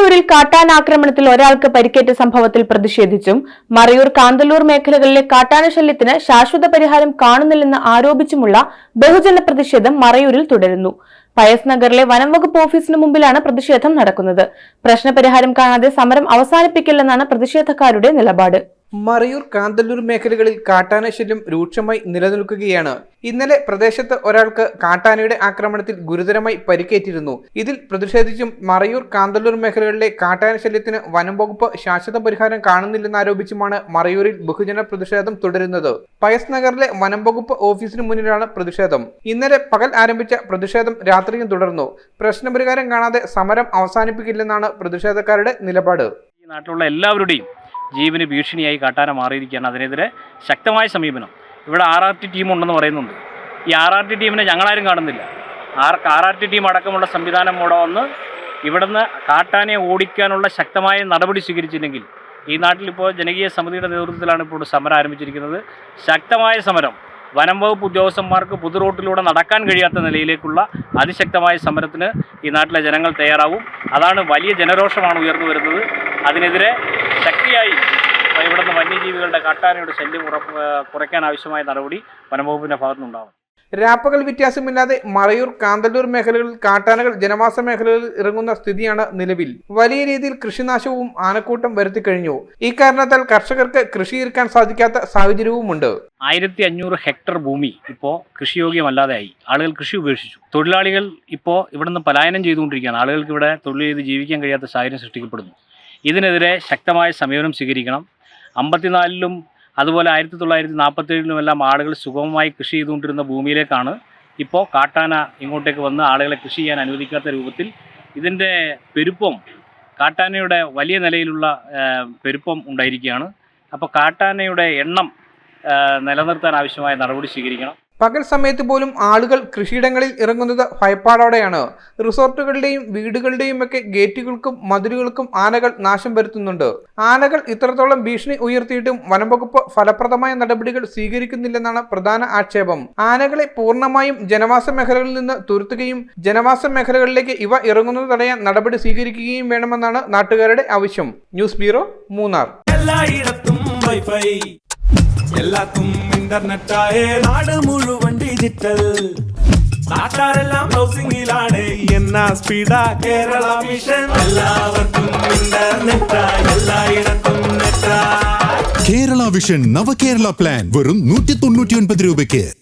കാന്തല്ലൂരിൽ കാട്ടാനാക്രമണത്തിൽ ഒരാൾക്ക് പരിക്കേറ്റ സംഭവത്തിൽ പ്രതിഷേധിച്ചും മറയൂർ കാന്തല്ലൂർ മേഖലകളിലെ കാട്ടാന ശല്യത്തിന് ശാശ്വത പരിഹാരം കാണുന്നില്ലെന്ന് ആരോപിച്ചുമുള്ള ബഹുജന പ്രതിഷേധം മറയൂരിൽ തുടരുന്നു. പയസ് നഗറിലെ വനംവകുപ്പ് ഓഫീസിന് മുമ്പിലാണ് പ്രതിഷേധം നടക്കുന്നത്. പ്രശ്നപരിഹാരം കാണാതെ സമരം അവസാനിപ്പിക്കില്ലെന്നാണ് പ്രതിഷേധക്കാരുടെ നിലപാട്. മറയൂർ കാന്തല്ലൂർ മേഖലകളിൽ കാട്ടാന ശല്യം രൂക്ഷമായി നിലനിൽക്കുകയാണ്. ഇന്നലെ പ്രദേശത്ത് ഒരാൾക്ക് കാട്ടാനയുടെ ആക്രമണത്തിൽ ഗുരുതരമായി പരിക്കേറ്റിരുന്നു. ഇതിൽ പ്രതിഷേധിച്ചും മറയൂർ കാന്തല്ലൂർ മേഖലകളിലെ കാട്ടാന ശല്യത്തിന് വനം വകുപ്പ് ശാശ്വത പരിഹാരം കാണുന്നില്ലെന്നാരോപിച്ചുമാണ് മറയൂരിൽ ബഹുജന പ്രതിഷേധം തുടരുന്നത്. പയസ് നഗറിലെ വനം വകുപ്പ് ഓഫീസിന് മുന്നിലാണ് പ്രതിഷേധം. ഇന്നലെ പകൽ ആരംഭിച്ച പ്രതിഷേധം രാത്രിയും തുടർന്നു. പ്രശ്നപരിഹാരം കാണാതെ സമരം അവസാനിപ്പിക്കില്ലെന്നാണ് പ്രതിഷേധക്കാരുടെ നിലപാട്. ഈ നാട്ടിലുള്ള എല്ലാവരുടെയും ജീവന് ഭീഷണിയായി കാട്ടാന മാറിയിരിക്കുകയാണ്. അതിനെതിരെ ശക്തമായ സമീപനം. ഇവിടെ RRT ടീം ഉണ്ടെന്ന് പറയുന്നുണ്ട്. ഈ RRT ടീമിനെ ഞങ്ങളാരും കാണുന്നില്ല. RRT ടീം അടക്കമുള്ള സംവിധാനം ഇവിടെ വന്ന് ഇവിടുന്ന് കാട്ടാനയെ ഓടിക്കാനുള്ള ശക്തമായ നടപടി സ്വീകരിച്ചില്ലെങ്കിൽ ഈ നാട്ടിലിപ്പോൾ ജനകീയ സമിതിയുടെ നേതൃത്വത്തിലാണ് ഇപ്പോൾ സമരം ആരംഭിച്ചിരിക്കുന്നത്. ശക്തമായ സമരം. വനം വകുപ്പ് ഉദ്യോഗസ്ഥന്മാർക്ക് പൊതുറോട്ടിലൂടെ നടക്കാൻ കഴിയാത്ത നിലയിലേക്കുള്ള അതിശക്തമായ സമരത്തിന് ഈ നാട്ടിലെ ജനങ്ങൾ തയ്യാറാവും. അതാണ് വലിയ ജനരോഷമാണ് ഉയർന്നു വരുന്നത്. അതിനെതിരെ ശക്തിയായി ഇവിടുന്ന് വന്യജീവികളുടെ കാട്ടാനയുടെ ശല്യം കുറയ്ക്കാൻ ആവശ്യമായ നടപടി വനംവകുപ്പിന്റെ ഭാഗത്തുനിന്നുണ്ടാവും. രാപ്പകൽ വ്യത്യാസമില്ലാതെ മറയൂർ കാന്തല്ലൂർ മേഖലകളിൽ കാട്ടാനകൾ ജനവാസ മേഖലകളിൽ ഇറങ്ങുന്ന സ്ഥിതിയാണ് നിലവിൽ. വലിയ രീതിയിൽ കൃഷിനാശവും ആനക്കൂട്ടം വരുത്തിക്കഴിഞ്ഞു. ഈ കാരണത്താൽ കർഷകർക്ക് കൃഷിയിറക്കാൻ സാധിക്കാത്ത സാഹചര്യവുമുണ്ട്. 1500 ഹെക്ടർ ഭൂമി ഇപ്പോൾ കൃഷിയോഗ്യമല്ലാതെയായി. ആളുകൾ കൃഷി ഉപേക്ഷിച്ചു. തൊഴിലാളികൾ ഇപ്പോൾ ഇവിടുന്ന് പലായനം ചെയ്തുകൊണ്ടിരിക്കുകയാണ്. ആളുകൾക്ക് ഇവിടെ തൊഴിൽ ചെയ്ത് ജീവിക്കാൻ കഴിയാത്ത സാഹചര്യം സൃഷ്ടിക്കപ്പെടുന്നു. ഇതിനെതിരെ ശക്തമായ സമീപനം സ്വീകരിക്കണം. 54-ലും അതുപോലെ 1947-ലുമെല്ലാം ആളുകൾ സുഗമമായി കൃഷി ചെയ്തുകൊണ്ടിരുന്ന ഭൂമിയിലേക്കാണ് ഇപ്പോൾ കാട്ടാന ഇങ്ങോട്ടേക്ക് വന്ന് ആളുകളെ കൃഷി ചെയ്യാൻ അനുവദിക്കാത്ത രൂപത്തിൽ ഇതിൻ്റെ പെരുപ്പം, കാട്ടാനയുടെ വലിയ നിലയിലുള്ള പെരുപ്പം ഉണ്ടായിരിക്കുകയാണ്. അപ്പോൾ കാട്ടാനയുടെ എണ്ണം നിലനിർത്താൻ ആവശ്യമായ നടപടി സ്വീകരിക്കണം. പകൽ സമയത്ത് പോലും ആളുകൾ കൃഷിയിടങ്ങളിൽ ഇറങ്ങുന്നത് ഭയപ്പാടോടെയാണ്. റിസോർട്ടുകളുടെയും വീടുകളുടെയും ഒക്കെ ഗേറ്റുകൾക്കും മതിലുകൾക്കും ആനകൾ നാശം വരുത്തുന്നുണ്ട്. ആനകൾ ഇത്രത്തോളം ഭീഷണി ഉയർത്തിയിട്ടും വനംവകുപ്പ് ഫലപ്രദമായ നടപടികൾ സ്വീകരിക്കുന്നില്ലെന്നാണ് പ്രധാന ആക്ഷേപം. ആനകളെ പൂർണ്ണമായും ജനവാസ മേഖലകളിൽ നിന്ന് തുരത്തുകയും ജനവാസ മേഖലകളിലേക്ക് ഇവ ഇറങ്ങുന്നത് തടയാൻ നടപടി സ്വീകരിക്കുകയും വേണമെന്നാണ് നാട്ടുകാരുടെ ആവശ്യം. News bureau, Munnar. എല്ലാത്തും ഇന്റർനെറ്റായേ നാട് മുഴുവൻ ഡിജിറ്റൽ. നാട്ടാരെല്ലാം ബ്രൗസിംഗിലാണ്. എന്നാ സ്പീഡാ കേരള മിഷൻ. എല്ലാവർക്കും ഇന്റർനെറ്റായി എല്ലായിടത്തും നെറ്റായി. കേരള വിഷൻ നവകേരള പ്ലാൻ വെറും 199 രൂപയ്ക്ക്.